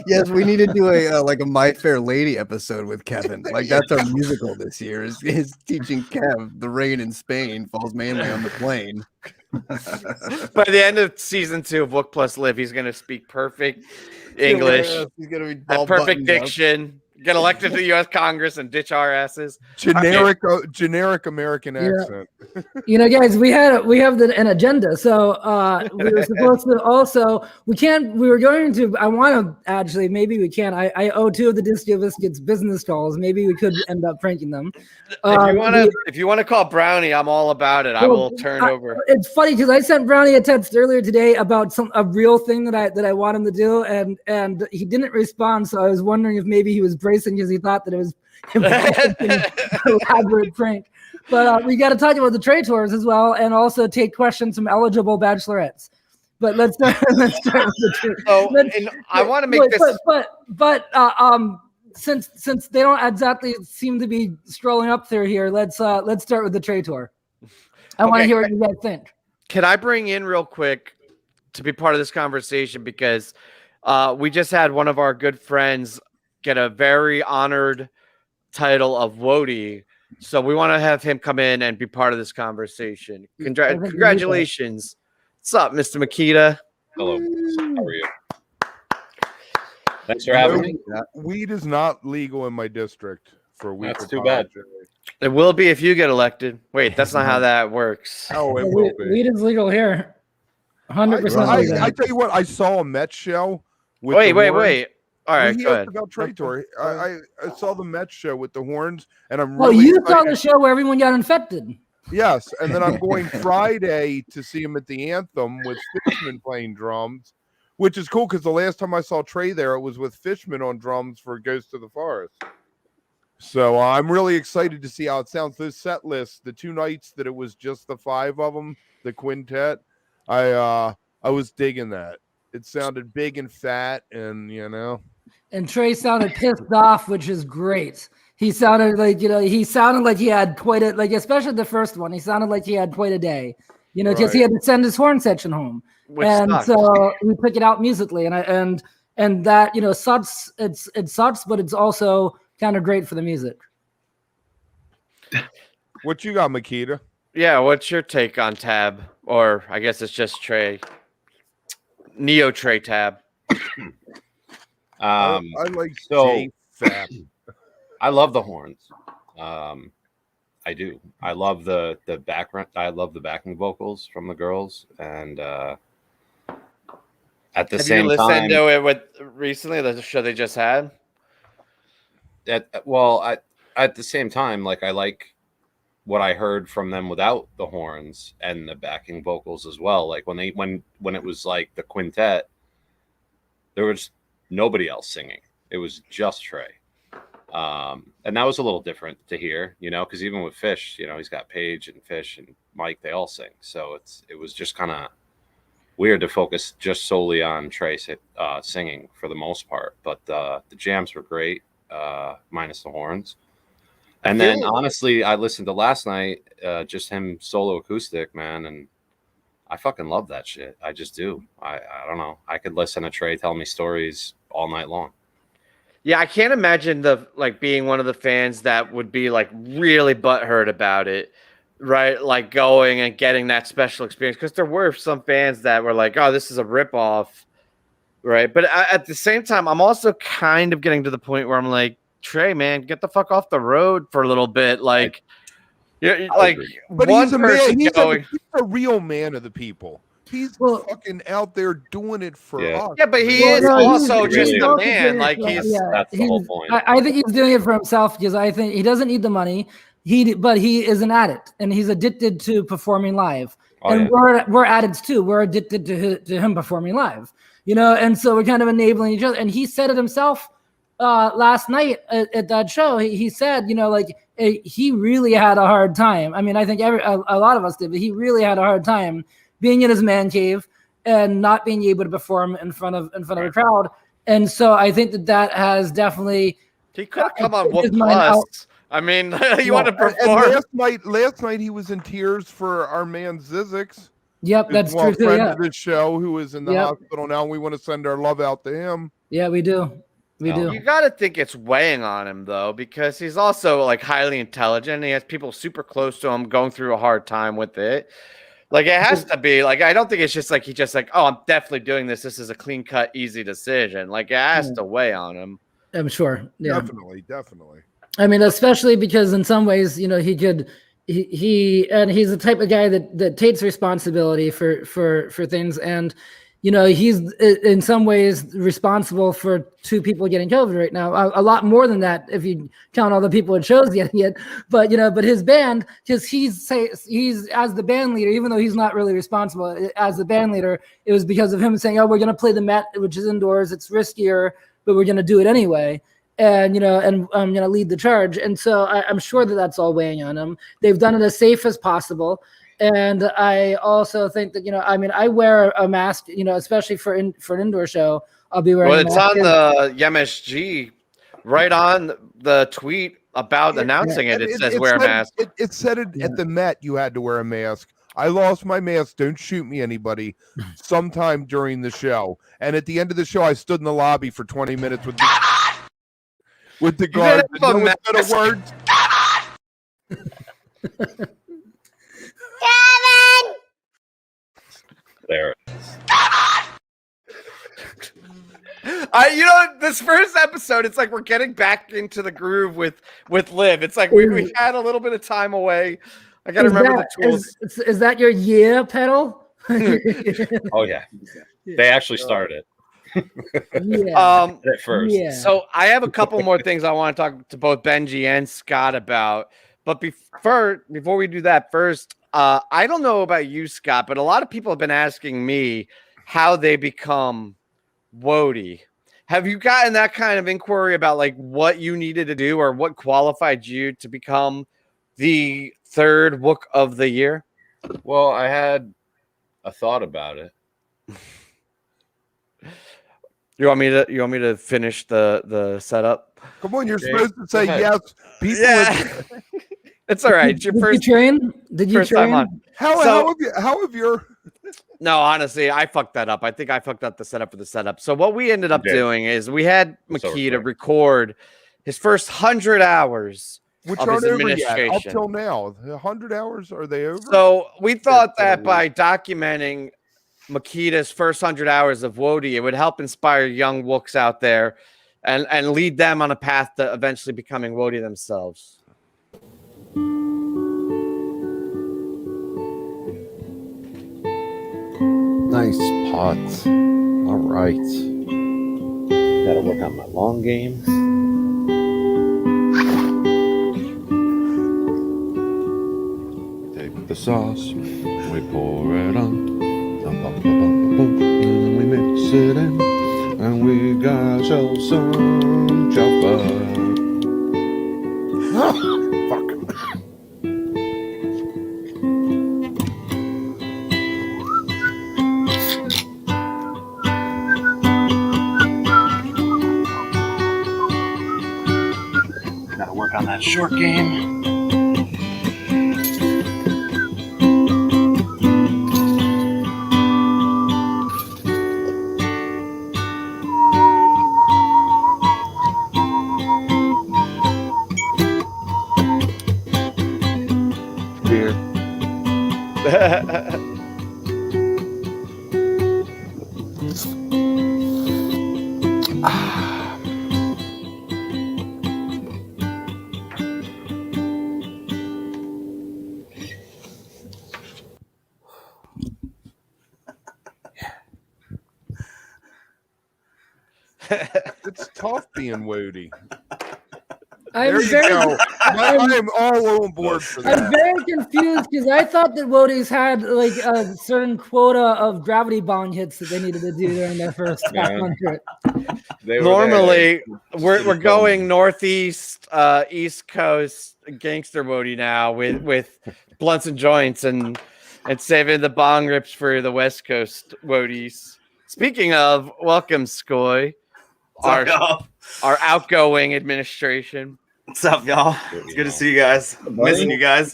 Yes, we need to do a My Fair Lady episode with Kevin. Like that's our musical this year. Is teaching Kev the rain in Spain falls mainly on the plane. By the end of season 2 of WOOK+LIVE, he's going to speak perfect English. He's going to be perfect diction. get elected to the U.S. Congress and ditch our asses. Generic American accent. You know, guys, we have an agenda. So we were supposed to also, I want to actually, maybe we can. I owe 2 of the Disco Biscuits business calls. Maybe we could end up pranking them. If you want to call Brownie, I'm all about it. I will turn over. It's funny because I sent Brownie a text earlier today about a real thing that I want him to do, and he didn't respond. So I was wondering if maybe he was bracing because he thought that it was an elaborate prank. But we got to talk about the trade tours as well, and also take questions from eligible bachelorettes. But let's start with the trade. I want to make this. But since they don't exactly seem to be strolling up through here, let's start with the trade tour. I want to hear what you guys think. Can I bring in real quick to be part of this conversation, because we just had one of our good friends get a very honored title of WOTY. So we want to have him come in and be part of this conversation. Congratulations. What's up, Mr. Mikita? Hello. How are you? Thanks for having me. Weed is not legal in my district for a week. That's too bad. It will be if you get elected. Wait, that's not how that works. Oh, it will be. Weed is legal here. 100%. I tell you what, I saw a Met show. Wait. All right, go ahead. About trade tour. I saw the Met show with the horns, and I'm really really excited. Saw the show where everyone got infected. Yes, and then I'm going Friday to see him at the Anthem with Fishman playing drums, which is cool because the last time I saw Trey there, it was with Fishman on drums for Ghost of the Forest. So I'm really excited to see how it sounds. Those set lists, the 2 nights that it was just the 5 of them, the quintet, I was digging that. It sounded big and fat, and And Trey sounded pissed off, which is great. He sounded like, he had quite a, especially the first one, he sounded like he had quite a day, because he had to send his horn section home. Which and sucks. So we took it out musically, and that, sucks. It sucks, but it's also kind of great for the music. What you got, Mikita? Yeah, what's your take on Tab? Or I guess it's just Trey. Neo Trey Tab. I like J-Fab. I love the horns. I do. I love the background. I love the backing vocals from the girls, and at the same time, have you listened to it with recently the show they just had? At the same time, I like what I heard from them without the horns and the backing vocals as well. Like when it was like the quintet, there was nobody else singing. It was just Trey. And that was a little different to hear, because even with Fish, he's got Paige and Fish and Mike, they all sing. So it was just kind of weird to focus just solely on Trey singing for the most part. But the jams were great, minus the horns. And then honestly, I listened to last night, just him solo acoustic, man, and I fucking love that shit. I just do. I don't know. I could listen to Trey tell me stories all night long. Yeah, I can't imagine being one of the fans that would be really butthurt about it, right? Like going and getting that special experience, because there were some fans that were like, "Oh, this is a ripoff," right? But at the same time, I'm also kind of getting to the point where I'm like, Trey, man, get the fuck off the road for a little bit. But he's a man. He's a real man of the people. He's fucking out there doing it for us. Yeah, but he is also just a man. That's the whole point. I think he's doing it for himself because I think he doesn't need the money. But he is an addict and he's addicted to performing live. We're addicts too. We're addicted to him performing live. And so we're kind of enabling each other. And he said it himself last night at that show. He said, he really had a hard time. I mean, I think a lot of us did, but he really had a hard time being in his man cave and not being able to perform in front of a crowd. And so I think that has definitely. He could have come on WOOK+. I mean, you want to perform. Last night he was in tears for our man Zizix. Yep, that's true too. Friend of the show who is in the hospital now. We want to send our love out to him. Yeah, we do. We do. You got to think it's weighing on him though, because he's also highly intelligent. He has people super close to him going through a hard time with it. It has to be I don't think it's just he just oh, I'm definitely doing this. This is a clean cut, easy decision. It has to weigh on him. I'm sure. Yeah. Definitely. I mean, especially because in some ways, you know, he he's the type of guy that takes responsibility for things, and you know, he's in some ways responsible for 2 people getting COVID right now. A lot more than that if you count all the people in shows getting it. But you know, but his band, because he's as the band leader, even though he's not really responsible as the band leader, it was because of him saying, "Oh, we're going to play the Met, which is indoors. It's riskier, but we're going to do it anyway." And you know, and I'm going to lead the charge. And so I'm sure that that's all weighing on him. They've done it as safe as possible. And I also think that, you know, I mean, I wear a mask, you know, especially for an indoor show. I'll be wearing. Well, it's on the MSG, right on the tweet about announcing it. It says wear a mask. It said it at the Met. You had to wear a mask. I lost my mask. Don't shoot me, anybody. Sometime during the show, and at the end of the show, I stood in the lobby for 20 minutes with the guard. No one said a word. Kevin! There it is. You know, this first episode, it's like we're getting back into the groove with Liv. It's like we had a little bit of time away. I got to remember the tools. Is that your pedal? Oh yeah, they actually started. At first. Yeah. So I have a couple more things I want to talk to both Benjy and Scott about. But before we do that, first, I don't know about you, Scott, but a lot of people have been asking me how they become WOTY. Have you gotten that kind of inquiry about like what you needed to do or what qualified you to become the 3rd WOOK of the year? Well, I had a thought about it. You want me to finish the setup? Come on, you're supposed to say yes. People It's all right. It's your first train. Did you train? time on. How have your No, honestly, I fucked that up. I think I fucked up the setup for the setup. So what we ended up doing is we had Mikita record his first 100 hours which of aren't his over yet, administration. up till now. 100 hours, are they over? So we thought that by documenting Mikita's first 100 hours of WOTY, it would help inspire young WOOKs out there and lead them on a path to eventually becoming WOTY themselves. Nice pot. All right. Gotta work on my long game. Take the sauce, we pour it on. And we mix it in. And we got ourselves some chopper. Fuck. Gotta work on that short game. It's tough being WOTY. I'm I'm all on board for that. I'm very confused because I thought that WOTYs had like a certain quota of gravity bong hits that they needed to do during their first 100. Normally, we're going northeast, east coast gangster WOTY now with blunts and joints and saving the bong rips for the west coast WOTYs. Speaking of, welcome Skoi, our outgoing administration. What's up, y'all? It's good to see you guys. Missing you guys.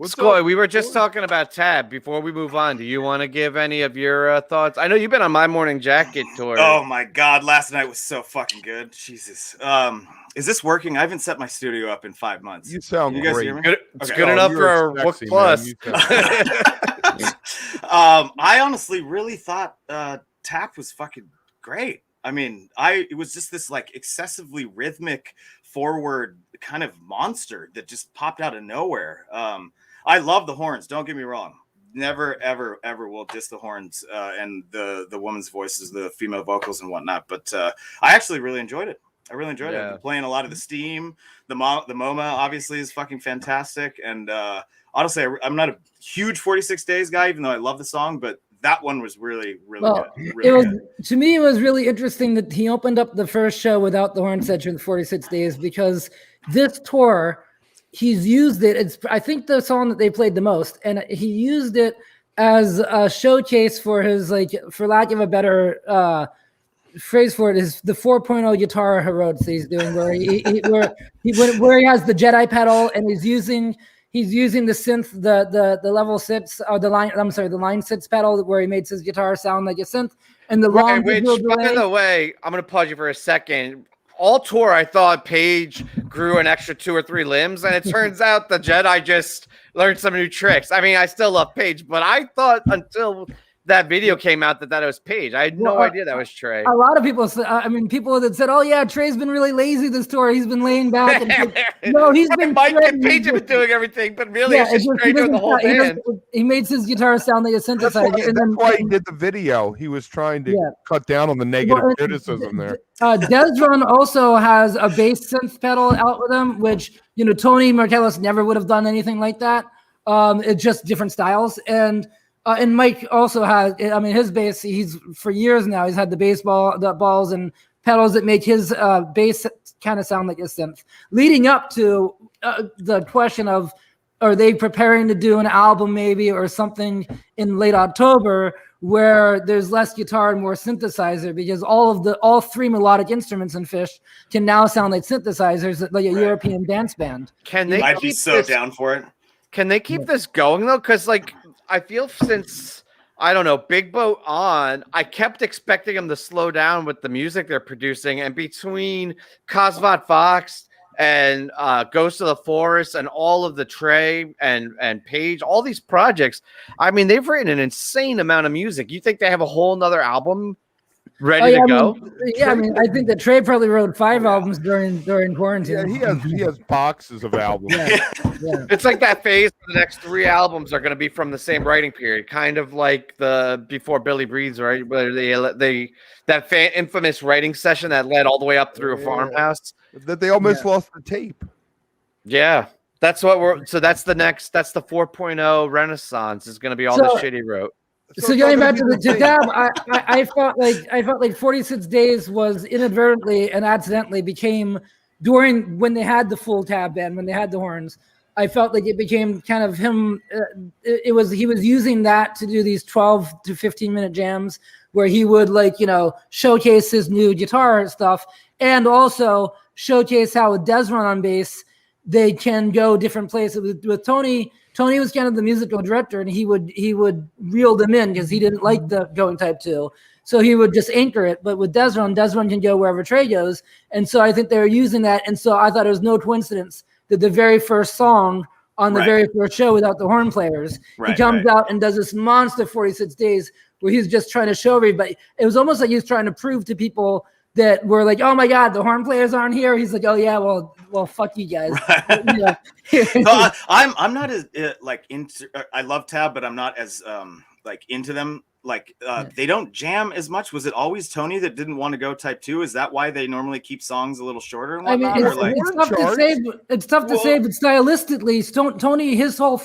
Skoi, we were just talking about Tab. Before we move on, do you want to give any of your thoughts? I know you've been on My Morning Jacket tour. Oh my God, last night was so fucking good. Jesus. Is this working? I haven't set my studio up in 5 months. You sound you guys great. hear me? It's good enough for our WOOK Plus. I honestly really thought Tap was fucking great. I mean, it was just this like excessively rhythmic forward kind of monster that just popped out of nowhere. I love the horns. Don't get me wrong. Never, ever, ever will diss the horns and the woman's voices, the female vocals and whatnot. But I actually really enjoyed it. I really enjoyed it. I've been playing a lot of the Steam. The MoMA obviously is fucking fantastic. And honestly, I'm not a huge 46 Days guy, even though I love the song, but that one was really, really good. Really good. To me, it was really interesting that he opened up the first show without the horn section, 46 Days, because this tour, he's used it. It's, I think, the song that they played the most, and he used it as a showcase for his, like, for lack of a better phrase for it, is the 4.0 guitar heroics he's doing, where where he has the Jedi pedal and he's using the synth, the level 6 or the line 6 pedal, where he makes his guitar sound like a synth, and the long. Which, by the way, I'm gonna pause you for a second. All tour, I thought Paige grew an extra 2 or 3 limbs, and it turns out the Jedi just learned some new tricks. I mean, I still love Paige, but I thought until that video came out that it was Paige. I had no idea that was Trey. A lot of people, I mean, people that said, "Oh yeah, Trey's been really lazy this tour. He's been laying back." And no, he's been. Mike and Paige have been doing everything, but really, it's just Trey doing the whole band. He makes his guitar sound like a synthesizer. That's why he did the video. He was trying to cut down on the negative criticism there. Desron also has a bass synth pedal out with him, which, you know, Tony Markellis never would have done anything like that. It's just different styles. And Mike also has, I mean, his bass, he's for years now, he's had the balls and pedals that make his bass kind of sound like a synth. Leading up to the question of, are they preparing to do an album maybe or something in late October where there's less guitar and more synthesizer, because all 3 melodic instruments in Fish can now sound like synthesizers, like a European dance band. I'd be so down for it. Can they keep this going though? Because like, I feel since, I don't know, Big Boat on, I kept expecting them to slow down with the music they're producing. And between Cosmot Fox and Ghost of the Forest and all of the Trey and Paige, all these projects, I mean, they've written an insane amount of music. You think they have a whole nother album ready to go? I mean, I think that Trey probably wrote 5 albums during quarantine. Yeah, he has boxes of albums. It's like that phase. The next 3 albums are going to be from the same writing period, kind of like the Before Billy Breathes, right? Where that infamous writing session that led all the way up through a farmhouse. That they almost lost the tape. Yeah, that's what that's the 4.0 Renaissance is going to be all the shit he wrote. So going back to the tab, I felt like 46 Days was inadvertently and accidentally became, during when they had the full tab band, when they had the horns, I felt like it became kind of him. He was using that to do these 12 to 15 minute jams where he would, like, you know, showcase his new guitar stuff and also showcase how with Desron on bass they can go different places. With Tony was kind of the musical director, and he would reel them in because he didn't like the going type 2. So he would just anchor it. But with Desron can go wherever Trey goes. And so I think they were using that. And so I thought it was no coincidence that the very first song on the very first show without the horn players, he comes out and does this monster 46 Days where he's just trying to show everybody. It was almost like he was trying to prove to people that were like, "Oh my God, the horn players aren't here." He's like, "Oh yeah, well, fuck you guys." So I'm not as like into. I love tab, but I'm not as like into them. Like they don't jam as much. Was it always Tony that didn't want to go type 2? Is that why they normally keep songs a little shorter? And whatnot? It's tough to say. It's tough to say, but stylistically, Tony, his whole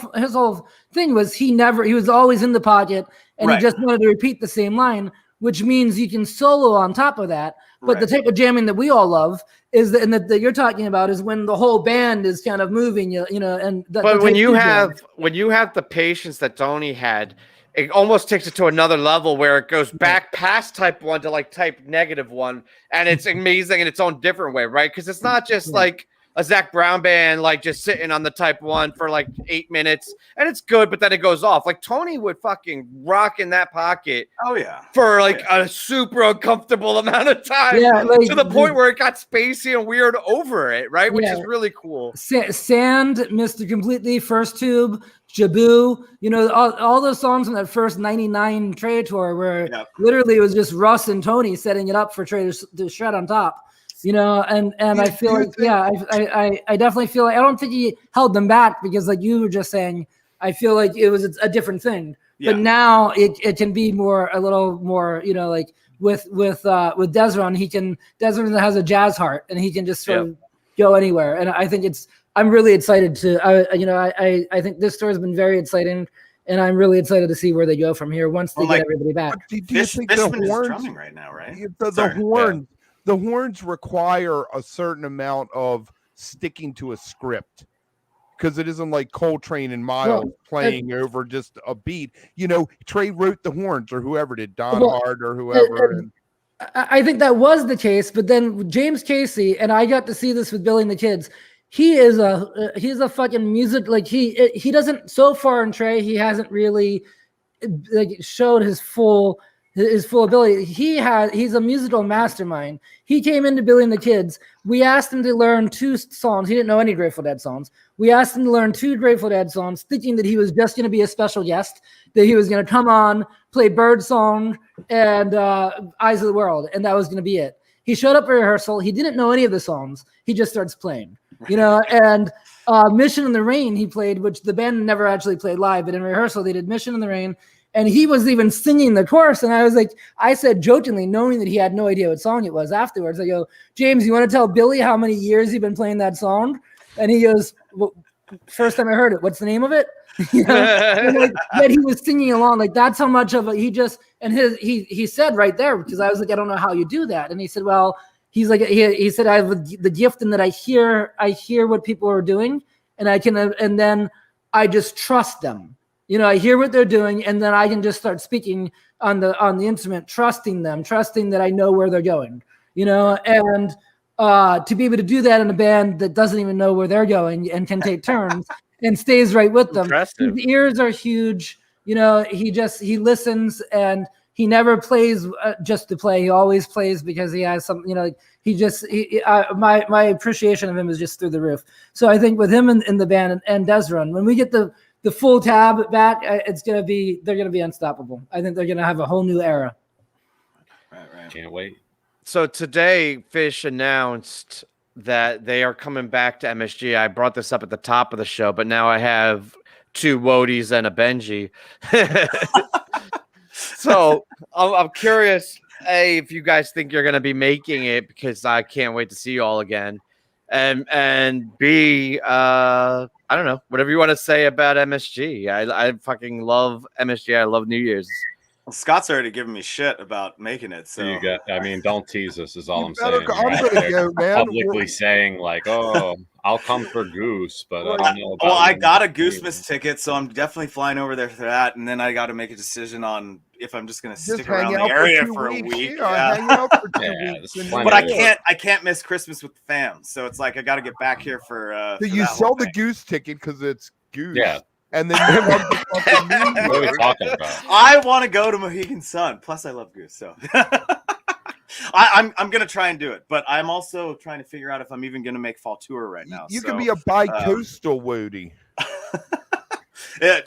thing was he was always in the pocket, and he just wanted to repeat the same line, which means you can solo on top of that. But the type of jamming that we all love is that you're talking about is when the whole band is kind of moving, you know. And but when you have the patience that Tony had, it almost takes it to another level where it goes back past type 1 to like type -1, and it's amazing in its own different way, right? Because it's not just like a Zach Brown band, like just sitting on the Type 1 for like 8 minutes, and it's good, but then it goes off. Like Tony would fucking rock in that pocket. Oh yeah, for like a super uncomfortable amount of time. Yeah, like to the point where it got spacey and weird over it, right? Which is really cool. Sand, Missed It Completely, First Tube, Jaboo, you know, all those songs from that first 99 Trey tour where literally it was just Russ and Tony setting it up for Trey to shred on top. You know, and I feel like, I definitely feel like I don't think he held them back because, like you were just saying, I feel like it was a different thing. Yeah. But now it can be a little more, you know, like with Desron, Desron has a jazz heart and he can just sort of go anywhere. And I think I'm really excited to, I think this tour has been very exciting. And I'm really excited to see where they go from here once they get everybody back. Do you think the horns, drumming right now, right? The horns require a certain amount of sticking to a script because it isn't like Coltrane and Miles playing over just a beat. You know, Trey wrote the horns or whoever did, Don Hart or whoever. I think that was the case, but then James Casey, and I got to see this with Billy and the Kids. He's a fucking music, like he doesn't, so far in Trey, he hasn't really like showed his full ability. He's a musical mastermind. He came into Billy and the Kids. We asked him to learn 2 songs. He didn't know any Grateful Dead songs. We asked him to learn 2 Grateful Dead songs, thinking that he was just going to be a special guest, that he was going to come on, play Bird Song and Eyes of the World, and that was going to be it. He showed up for rehearsal. He didn't know any of the songs. He just starts playing, you know, and Mission in the Rain he played, which the band never actually played live, but in rehearsal they did Mission in the Rain. And he was even singing the chorus. And I said jokingly, knowing that he had no idea what song it was afterwards, I go, James, you want to tell Billy how many years you've been playing that song? And he goes, well, first time I heard it, what's the name of it? You know? And yet he was singing along. Like that's how much of it he said right there, because I was like, I don't know how you do that. And he said, well, he's like, he said, I have the gift in that I hear what people are doing and then I just trust them. You know, I hear what they're doing, and then I can just start speaking on the instrument, trusting them, trusting that I know where they're going. You know, and to be able to do that in a band that doesn't even know where they're going and can take turns and stays right with them. Impressive. His ears are huge. You know, he listens and he never plays just to play. He always plays because he has some. You know, my appreciation of him is just through the roof. So I think with him in the band and Desron, when we get the full tab back, they're gonna be unstoppable. I think they're gonna have a whole new era. Right. Can't wait. So today, Fish announced that they are coming back to MSG. I brought this up at the top of the show, but now I have 2 WOTYs and a Benjy. So I'm curious, A, if you guys think you're gonna be making it, because I can't wait to see you all again. And B, I don't know, whatever you want to say about MSG. I fucking love MSG. I love New Year's. Well, Scott's already giving me shit about making it. So don't tease us is all I'm saying. I'm gonna go, man. Publicly saying like, oh, I'll come for Goose, but I don't know. Well, I got a Goosemas ticket, so I'm definitely flying over there for that, and then I got to make a decision on if I'm just going to stick around the area for a week. Hang out for 2 weeks. But I can't miss Christmas with the fam, so it's like I got to get back here for. So you sell the Goose ticket because it's Goose. Yeah. And then you love the fucking What are we talking about? I want to go to Mohegan Sun. Plus, I love Goose, so I'm gonna try and do it. But I'm also trying to figure out if I'm even gonna make fall tour right now. You can be a bi-coastal WOTY.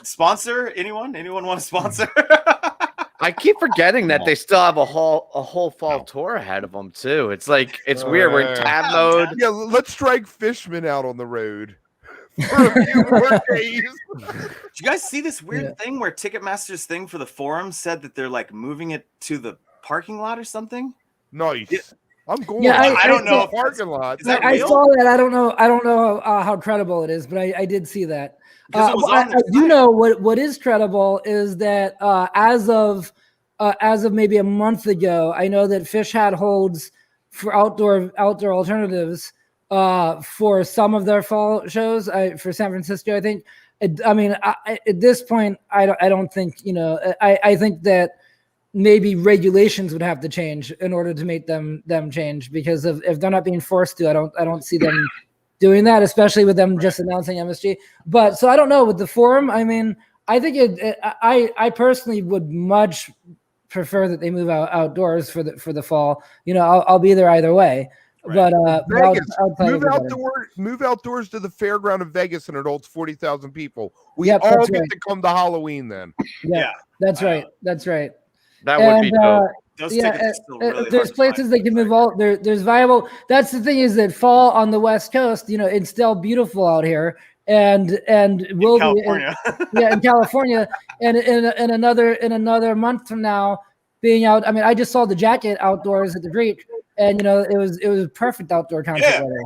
Sponsor anyone? Anyone want to sponsor? I keep forgetting that they still have a whole fall tour ahead of them too. It's like it's weird. We're in tab mode. Yeah, let's drag Fishman out on the road. For a few more days. Did you guys see this weird thing where Ticketmaster's thing for the forum said that they're like moving it to the parking lot or something? Nice. Yeah. I'm going. Yeah, I don't know. Parking lot. I saw that. I don't know how credible it is, but I did see that. I do know what is credible is that as of maybe a month ago, I know that Fish had holds for outdoor alternatives. For some of their fall shows, for San Francisco, I think. At this point, I don't think, you know. I think that maybe regulations would have to change in order to make them change, because if they're not being forced to, I don't see them doing that, especially with them just announcing MSG. But so I don't know with the forum. I mean, I think I personally would much prefer that they move outdoors for the fall. You know, I'll be there either way. Right. But Vegas, move move outdoors to the fairground in Vegas, and it holds 40,000 people. We Yep, all that's get right. to come to Halloween then. Yeah, that's right. That's right. That would be dope. Those tickets are still really there's hard to places they can move all there's viable. That's the thing is that fall on the West Coast, you know, it's still beautiful out here, and will be in California, and in another month from now, being out. I mean, I just saw the jacket outdoors at the Greek, and you know, it was perfect outdoor concert weather.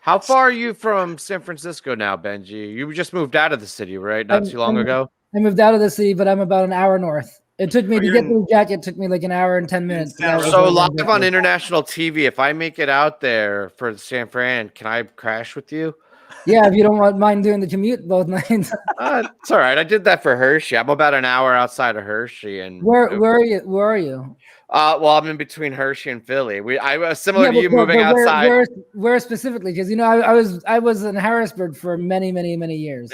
How far are you from San Francisco now, Benji? You just moved out of the city, right? Not too long ago. I moved out of the city, but I'm about an hour north. It took me to get the jacket. It took me like an hour and 10 minutes. So live on international TV, if I make it out there for San Fran, can I crash with you? Yeah, if you don't mind doing the commute both nights. It's all right. I did that for Hershey. I'm about an hour outside of Hershey, and where are you? Where are you? Well, I'm in between Hershey and Philly. I was similar to you moving outside. Where specifically? Because you know, I was in Harrisburg for many years.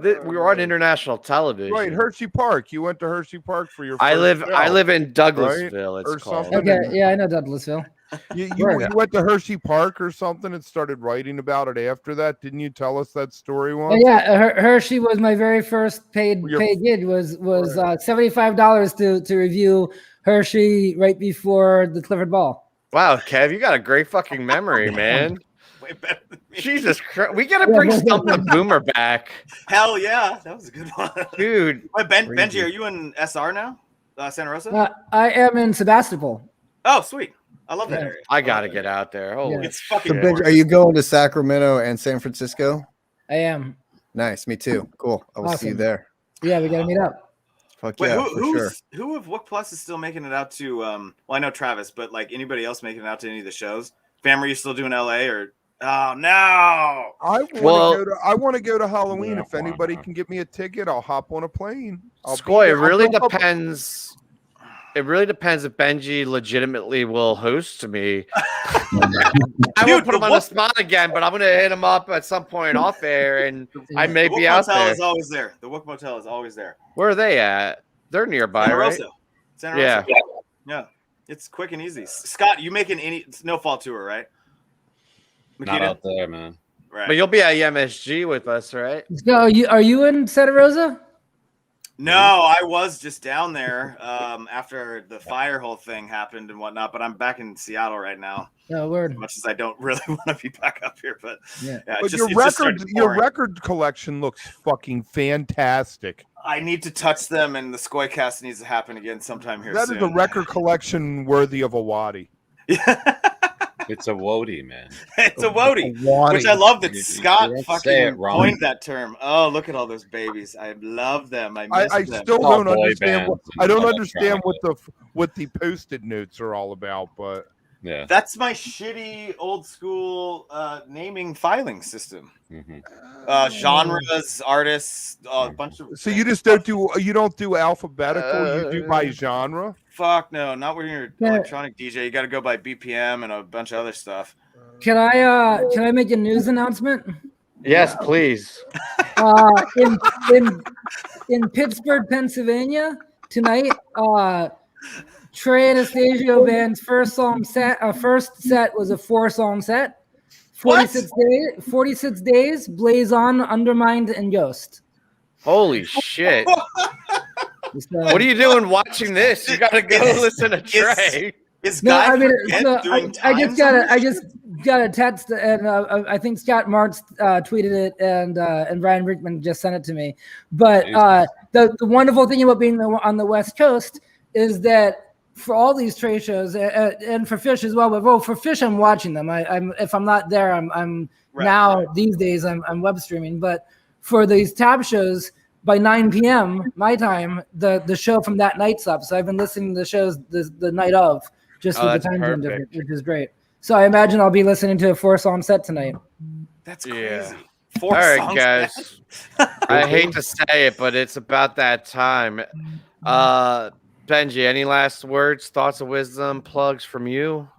We were on international television. Right, Hershey Park. You went to Hershey Park for your. I live in Douglasville. Right? It's called. Okay, yeah, I know Douglasville. You went to Hershey Park or something and started writing about it after that. Didn't you tell us that story once? Yeah, Hershey was my very first paid gig. Was $75 to review Hershey right before the Clifford Ball. Wow, Kev, you got a great fucking memory, man. Jesus Christ, we gotta bring something Boomer back. Hell yeah, that was a good one, dude. Wait, Benji, are you in SR now, Santa Rosa? I am in Sebastopol. Oh, sweet. I love that area. I gotta get out there. Holy it's fucking. So Benji, are you going to Sacramento and San Francisco? I am. Nice, me too. Cool. I will see you there. Yeah, we gotta meet up. Fuck Wait, yeah, who of WOOK+ is still making it out to? Well, I know Travis, but like anybody else making it out to any of the shows? Fam, are you still doing LA or? Oh no! I want to go to Halloween. If anybody can get me a ticket, I'll hop on a plane. Skoi, it really depends. It really depends if Benji legitimately will host me. I won't put him on the spot again, but I'm gonna hit him up at some point off air, and I may be out there. The WOOK Motel is always there. The WOOK Motel is always there. Where are they at? They're nearby, Santa right? Rosa. Santa Rosa. Yeah. It's quick and easy. Scott, you making any snowfall tour, right? Not out there, man. Right. But you'll be at MSG with us, right? No, are you in Santa Rosa? No, I was just down there after the fire whole thing happened and whatnot, but I'm back in Seattle right now. Oh, word. As much as I don't really want to be back up here, but but your record collection looks fucking fantastic. I need to touch them, and the Skoi cast needs to happen again sometime here. That soon. is a record collection worthy of a WOTY. It's a WOTY, man. It's a WOTY, which I love that Scott fucking coined that term. Oh, look at all those babies! I love them. I miss them. Still don't understand. I don't understand what the Post-it notes are all about, but yeah, that's my shitty old school naming filing system. Genres, artists, a bunch of. So you just don't do alphabetical. You do by genre. Fuck no, not when you're electronic DJ. You got to go by BPM and a bunch of other stuff. Can I make a news announcement? Yes, please. In Pittsburgh, Pennsylvania tonight, Trey Anastasio band's first set was a 4-song set. 46 days, Blaze On, Undermined, and Ghost. Holy shit. What are you doing watching this? You gotta go listen to Trey. I just got a text, and I think Scott Martz tweeted it, and Brian Brickman just sent it to me. But the wonderful thing about being on the West Coast is that for all these trade shows and for Fish as well, but for Fish, I'm watching them. I'm if I'm not there, I'm now these days I'm web streaming. But for these tab shows, by 9 p.m. my time, the show from that night's up. So I've been listening to the shows the night of, just with the time zone difference, which is great. So I imagine I'll be listening to a 4-song set tonight. That's crazy. All right, guys. I hate to say it, but it's about that time. Benji, any last words, thoughts of wisdom, plugs from you?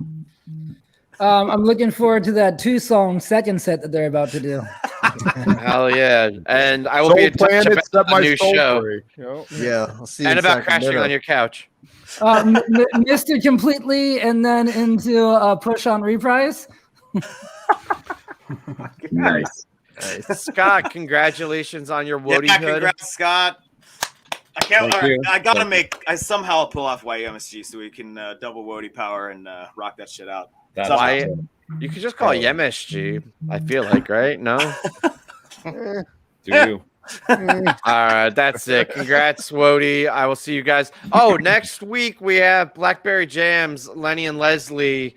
I'm looking forward to that 2-song second set that they're about to do. Hell yeah! And I will Soul be in touch Planet, about set a my new soul show free. You know? Yeah, I'll see you and in about crashing Sacramento. on your couch. Missed it completely, and then into push on reprise. Nice. Scott, congratulations on your Woody Yeah, hood. congrats, Scott. I can't. Thank you. I gotta make. I somehow pull off YMSG so we can double Woody power and rock that shit out. That's Somehow. awesome. You could just call it MSG. I feel like, right? No. Do you? All right, that's it. Congrats, Woody. I will see you guys. Oh, next week we have Blackberry Jams, Lenny and Leslie.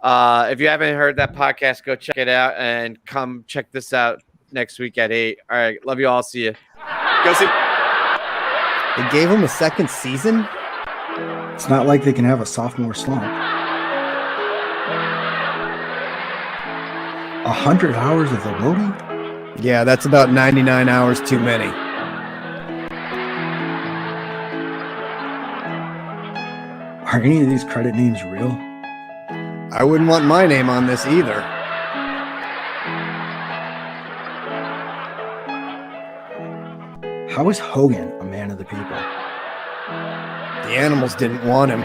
If you haven't heard that podcast, go check it out and come check this out next week at 8. All right, love you all. See you. Go see. They gave him a second season? It's not like they can have a sophomore slump. 100 hours of the WOTY? Yeah, that's about 99 hours too many. Are any of these credit names real? I wouldn't want my name on this either. How is Hogan a man of the people? The animals didn't want him.